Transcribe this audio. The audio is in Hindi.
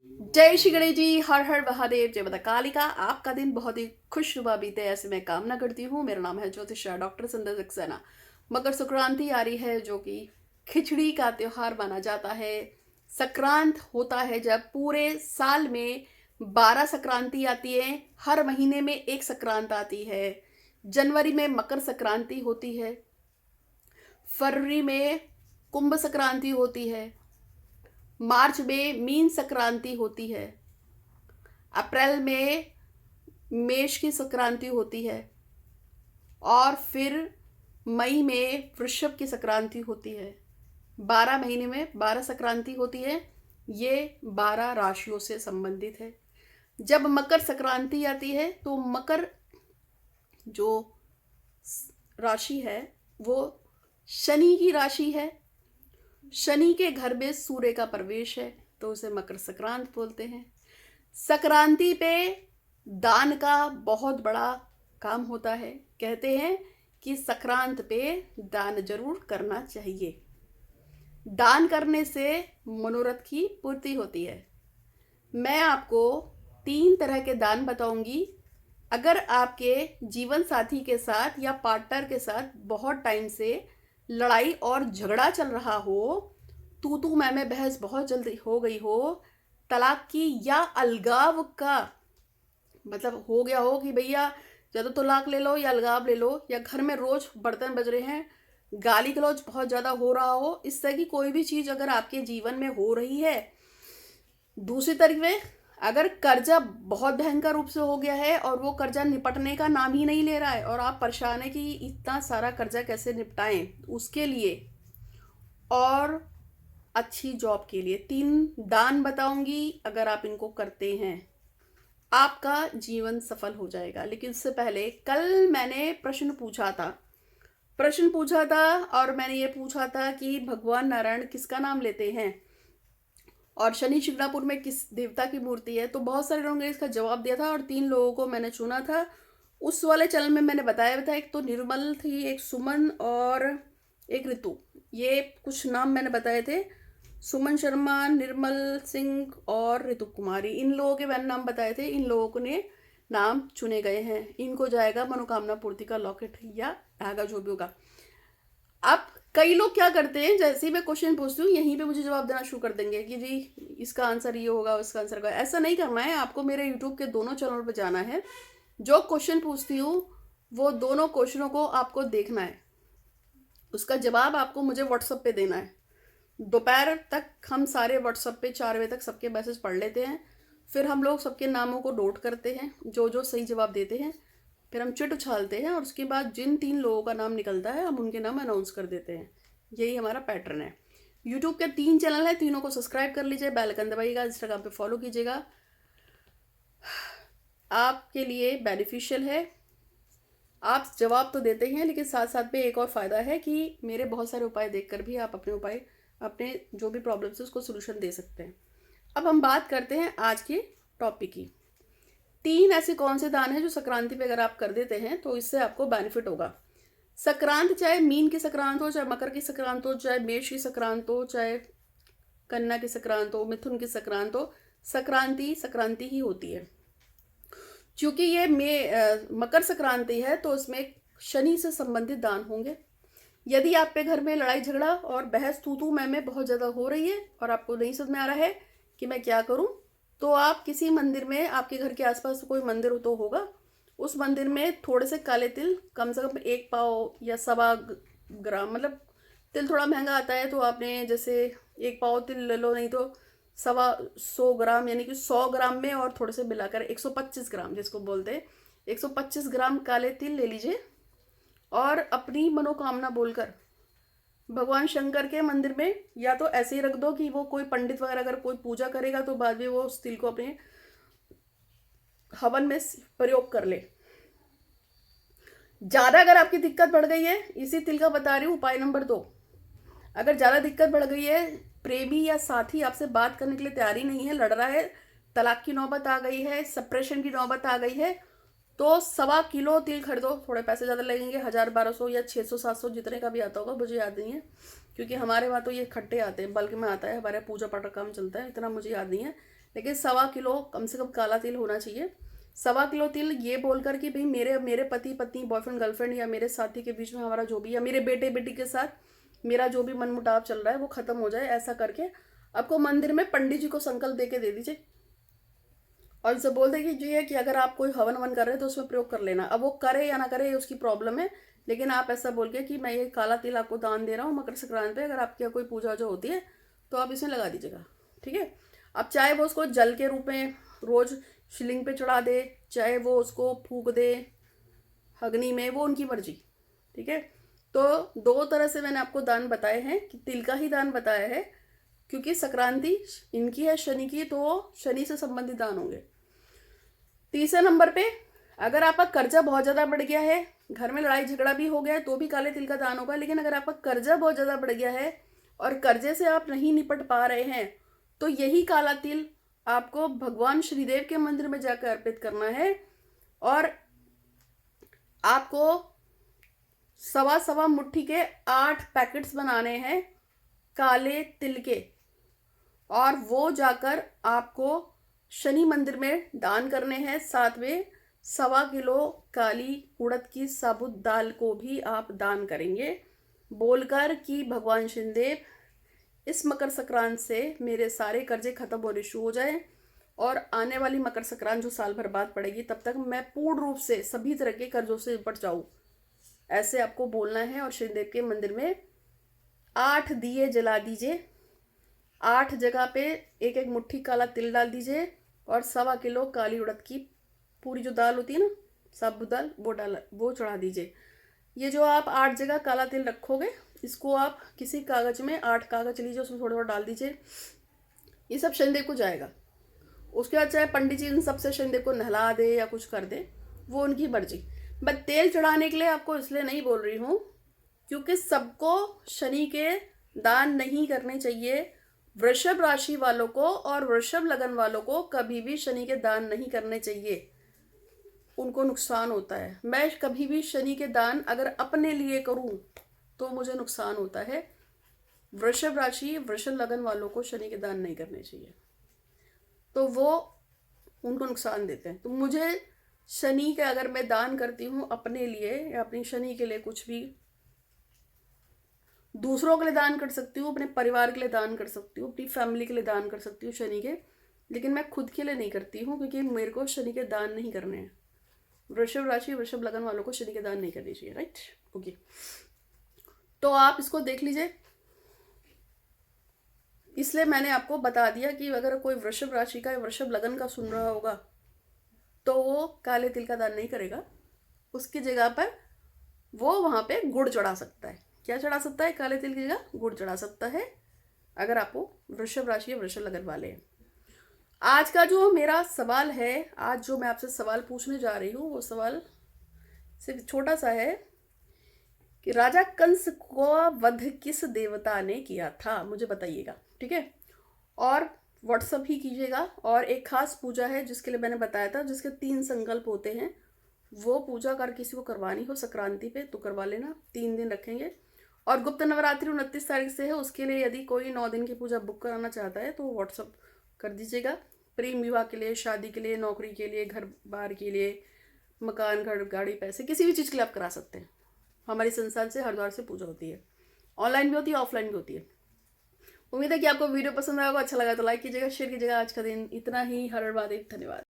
जय श्री गणेश जी। हर हर महादेव। जय माता कालिका। आपका दिन बहुत ही खुशनुमा बीते ऐसे मैं कामना करती हूँ। मेरा नाम है ज्योतिष डॉक्टर सुंदर सक्सेना। मकर संक्रांति आ रही है जो कि खिचड़ी का त्योहार माना जाता है। संक्रांत होता है जब पूरे साल में 12 संक्रांति आती है। हर महीने में एक संक्रांत आती है। जनवरी में मकर संक्रांति होती है, फरवरी में कुंभ संक्रांति होती है, मार्च में मीन संक्रांति होती है, अप्रैल में मेष की संक्रांति होती है और फिर मई में वृषभ की संक्रांति होती है। 12 महीने में 12 संक्रांति होती है। ये 12 राशियों से संबंधित है। जब मकर संक्रांति आती है तो मकर जो राशि है वो शनि की राशि है। शनि के घर में सूर्य का प्रवेश है तो उसे मकर संक्रांति बोलते हैं। संक्रांति पे दान का बहुत बड़ा काम होता है। कहते हैं कि संक्रांत पे दान जरूर करना चाहिए। दान करने से मनोरथ की पूर्ति होती है। मैं आपको 3 तरह के दान बताऊंगी। अगर आपके जीवन साथी के साथ या पार्टनर के साथ बहुत टाइम से लड़ाई और झगड़ा चल रहा हो, तू मैं बहस बहुत जल्दी हो गई हो, तलाक की या अलगाव का मतलब हो गया हो कि भैया या तो तलाक ले लो या अलगाव ले लो, या घर में रोज बर्तन बज रहे हैं, गाली गलौज बहुत ज़्यादा हो रहा हो, इस तरह की कोई भी चीज़ अगर आपके जीवन में हो रही है। दूसरी तरफ में अगर कर्जा बहुत भयंकर रूप से हो गया है और वो कर्जा निपटने का नाम ही नहीं ले रहा है और आप परेशान है कि इतना सारा कर्जा कैसे निपटाएं, उसके लिए और अच्छी जॉब के लिए 3 दान बताऊंगी। अगर आप इनको करते हैं आपका जीवन सफल हो जाएगा। लेकिन उससे पहले कल मैंने प्रश्न पूछा था और मैंने ये पूछा था कि भगवान नारायण किसका नाम लेते हैं और शनि शिंगणापुर में किस देवता की मूर्ति है। तो बहुत सारे लोगों ने इसका जवाब दिया था और 3 लोगों को मैंने चुना था। उस वाले चैनल में मैंने बताया था, एक तो निर्मल थी, एक सुमन और एक ऋतु। ये कुछ नाम मैंने बताए थे, सुमन शर्मा, निर्मल सिंह और ऋतु कुमारी। इन लोगों के मैंने नाम बताए थे। इन लोगों ने नाम चुने गए हैं। इनको जाएगा मनोकामना पूर्ति का लॉकेट या धागा, जो भी होगा। अब कई लोग क्या करते हैं, जैसे ही मैं क्वेश्चन पूछती हूँ यहीं पे मुझे जवाब देना शुरू कर देंगे कि जी इसका आंसर ये होगा, उसका आंसर होगा। ऐसा नहीं करना है। आपको मेरे यूट्यूब के दोनों चैनल पर जाना है। जो क्वेश्चन पूछती हूँ वो दोनों क्वेश्चनों को आपको देखना है, उसका जवाब आपको मुझे व्हाट्सएप पे देना है। दोपहर तक हम सारे व्हाट्सएप पे 4 बजे तक सबके मैसेज पढ़ लेते हैं। फिर हम लोग सबके नामों को नोट करते हैं, जो जो सही जवाब देते हैं। फिर हम चिट उछालते हैं और उसके बाद जिन 3 लोगों का नाम निकलता है हम उनके नाम अनाउंस कर देते हैं। यही हमारा पैटर्न है। यूट्यूब के 3 चैनल है, तीनों को सब्सक्राइब कर लीजिए, बेल आइकन दबाइएगा, इंस्टाग्राम पे फॉलो कीजिएगा। आपके लिए बेनिफिशियल है। आप जवाब तो देते ही हैं, लेकिन साथ साथ में एक और फ़ायदा है कि मेरे बहुत सारे उपाय देखकर भी आप अपने जो भी प्रॉब्लम्स है उसको सोल्यूशन दे सकते हैं। अब हम बात करते हैं आज के टॉपिक की। 3 ऐसे कौन से दान हैं जो संक्रांति पे अगर आप कर देते हैं तो इससे आपको बेनिफिट होगा। संक्रांत चाहे मीन की संक्रांत हो, चाहे मकर की संक्रांत हो, चाहे मेष की संक्रांत हो, चाहे कन्या की संक्रांत हो, मिथुन की संक्रांत हो, संक्रांति संक्रांति ही होती है। क्योंकि ये मकर संक्रांति है तो इसमें शनि से संबंधित दान होंगे। यदि आप पे घर में लड़ाई झगड़ा और बहस तू मैं बहुत ज़्यादा हो रही है और आपको नहीं समझ में आ रहा है कि मैं क्या करूं, तो आप किसी मंदिर में, आपके घर के आसपास कोई मंदिर तो होगा, उस मंदिर में थोड़े से काले तिल, कम से कम 1 पाव या सवा ग्राम, मतलब तिल थोड़ा महंगा आता है तो आपने जैसे 1 पाव तिल ले लो, नहीं तो 125 ग्राम, यानी कि 100 ग्राम में और थोड़े से मिलाकर 125 ग्राम जिसको बोलते हैं, 125 ग्राम काले तिल ले लीजिए और अपनी मनोकामना बोलकर भगवान शंकर के मंदिर में या तो ऐसे ही रख दो कि वो कोई पंडित वगैरह अगर कोई पूजा करेगा तो बाद में वो उस तिल को अपने हवन में प्रयोग कर ले। ज़्यादा अगर आपकी दिक्कत बढ़ गई है, इसी तिल का बता रही हूँ उपाय नंबर 2। अगर ज़्यादा दिक्कत बढ़ गई है, प्रेमी या साथी आपसे बात करने के लिए तैयारी नहीं है, लड़ रहा है, तलाक की नौबत आ गई है, सेपरेशन की नौबत आ गई है, तो 1.25 किलो तिल खरीदो। थोड़े पैसे ज़्यादा लगेंगे, 1000-1200 या 600-700 जितने का भी आता होगा, मुझे याद नहीं है, क्योंकि हमारे वहाँ तो ये खट्टे आते हैं, बल्क में आता है, हमारे पूजा पाठ का काम चलता है, इतना मुझे याद नहीं है। लेकिन 1.25 किलो कम से कम काला तिल होना चाहिए। 1.25 किलो तिल ये बोलकर कि भाई मेरे मेरे पति पत्नी बॉयफ्रेंड गर्लफ्रेंड या मेरे साथी के बीच में हमारा जो भी, या मेरे बेटे बेटी के साथ मेरा जो भी मनमुटाव चल रहा है वो खत्म हो जाए, ऐसा करके आपको मंदिर में पंडित जी को संकल्प दे के दे दीजिए और उनसे बोल दे कि जी है कि अगर आप कोई हवन वन कर रहे हैं तो उसमें प्रयोग कर लेना। अब वो करे या ना करे ये उसकी प्रॉब्लम है, लेकिन आप ऐसा बोल के कि मैं ये काला तिल आपको दान दे रहा हूँ मकर संक्रांति पे, अगर आपके यहाँ कोई पूजा जो होती है तो आप इसमें लगा दीजिएगा, ठीक है। अब चाहे वो उसको जल के रूप में रोज शिवलिंग पे चढ़ा दे, चाहे वो उसको फूक दे अग्नि में, वो उनकी मर्जी, ठीक है। तो 2 तरह से मैंने आपको दान बताए हैं, कि तिल का ही दान बताया है क्योंकि संक्रांति इनकी है शनि की, तो शनि से संबंधित दान होंगे। तीसरे नंबर पे, अगर आपका कर्जा बहुत ज़्यादा बढ़ गया है, घर में लड़ाई झगड़ा भी हो गया है, तो भी काले तिल का दान होगा। लेकिन अगर आपका कर्जा बहुत ज़्यादा बढ़ गया है और कर्जे से आप नहीं निपट पा रहे हैं, तो यही काला तिल आपको भगवान श्रीदेव के मंदिर में जाकर अर्पित करना है और आपको 1.25 मुट्ठी के 8 पैकेट्स बनाने हैं काले तिल के, और वो जाकर आपको शनि मंदिर में दान करने हैं। साथ में 1.25 किलो काली उड़द की साबुत दाल को भी आप दान करेंगे, बोलकर कि भगवान शनिदेव इस मकर संक्रांत से मेरे सारे कर्जे खत्म होने शुरू हो जाए और आने वाली मकर संक्रांत जो साल भर बाद पड़ेगी तब तक मैं पूर्ण रूप से सभी तरह के कर्जों से निपट जाऊं, ऐसे आपको बोलना है। और शनिदेव के मंदिर में 8 दिए जला दीजिए, 8 जगह पे 1-1 मुट्ठी काला तिल डाल दीजिए और 1.25 किलो काली उड़द की पूरी जो दाल होती है ना, साबुत दाल, वो चढ़ा दीजिए। ये जो आप 8 जगह काला तिल रखोगे, इसको आप किसी कागज में 8 कागज लीजिए, उसमें थोड़ा थोड़ा डाल दीजिए, ये सब शनिदेव को जाएगा। उसके बाद चाहे पंडित जी इन सबसे शनिदेव को नहला दे या कुछ कर दे, वो उनकी मर्जी। मैं तेल चढ़ाने के लिए आपको इसलिए नहीं बोल रही हूँ क्योंकि सबको शनि के दान नहीं करने चाहिए। वृषभ राशि वालों को और वृषभ लगन वालों को कभी भी शनि के दान नहीं करने चाहिए, उनको नुकसान होता है। मैं कभी भी शनि के दान अगर अपने लिए करूं तो मुझे नुकसान होता है। वृषभ राशि वृषभ लगन वालों को शनि के दान नहीं करने चाहिए, तो वो उनको नुकसान देते हैं। तो मुझे शनि के अगर मैं दान करती हूँ अपने लिए या अपनी शनि के लिए कुछ भी, दूसरों के लिए दान कर सकती हूँ, अपने परिवार के लिए दान कर सकती हूँ, अपनी फैमिली के लिए दान कर सकती हूँ शनि के, लेकिन मैं खुद के लिए नहीं करती हूँ क्योंकि मेरे को शनि के दान नहीं करने हैं। वृषभ राशि वृषभ लगन वालों को शनि के दान नहीं करनी चाहिए, राइट, ओके। तो आप इसको देख लीजिए, इसलिए मैंने आपको बता दिया कि अगर कोई वृषभ राशि का या वृषभ लगन का सुन रहा होगा तो वो काले तिल का दान नहीं करेगा, उसकी जगह पर वो वहाँ पे गुड़ चढ़ा सकता है। क्या चढ़ा सकता है? काले तिल की जगह गुड़ चढ़ा सकता है, अगर आपको वृषभ राशि या वृषभ लगन वाले हैं। आज का जो मेरा सवाल है, आज जो मैं आपसे सवाल पूछने जा रही हूँ, वो सवाल सिर्फ छोटा सा है कि राजा कंस को वध किस देवता ने किया था, मुझे बताइएगा, ठीक है। और व्हाट्सअप ही कीजिएगा। और एक खास पूजा है जिसके लिए मैंने बताया था, जिसके 3 संकल्प होते हैं, वो पूजा अगर किसी को करवानी हो संक्रांति पे तो करवा लेना, 3 दिन रखेंगे। और गुप्त नवरात्रि 29 तारीख से है, उसके लिए यदि कोई 9 दिन की पूजा बुक कराना चाहता है तो व्हाट्सअप कर दीजिएगा। प्रेम विवाह के लिए, शादी के लिए, नौकरी के लिए, घर बार के लिए, मकान घर गाड़ी पैसे, किसी भी चीज़ के लिए आप करा सकते हैं। हमारी संस्थान से हरिद्वार से पूजा होती है, ऑनलाइन भी होती है, ऑफलाइन भी होती है। उम्मीद है कि आपको वीडियो पसंद आएगा, अच्छा लगा तो लाइक कीजिएगा, शेयर कीजिएगा। आज का दिन इतना ही। हर हर महादेव, धन्यवाद।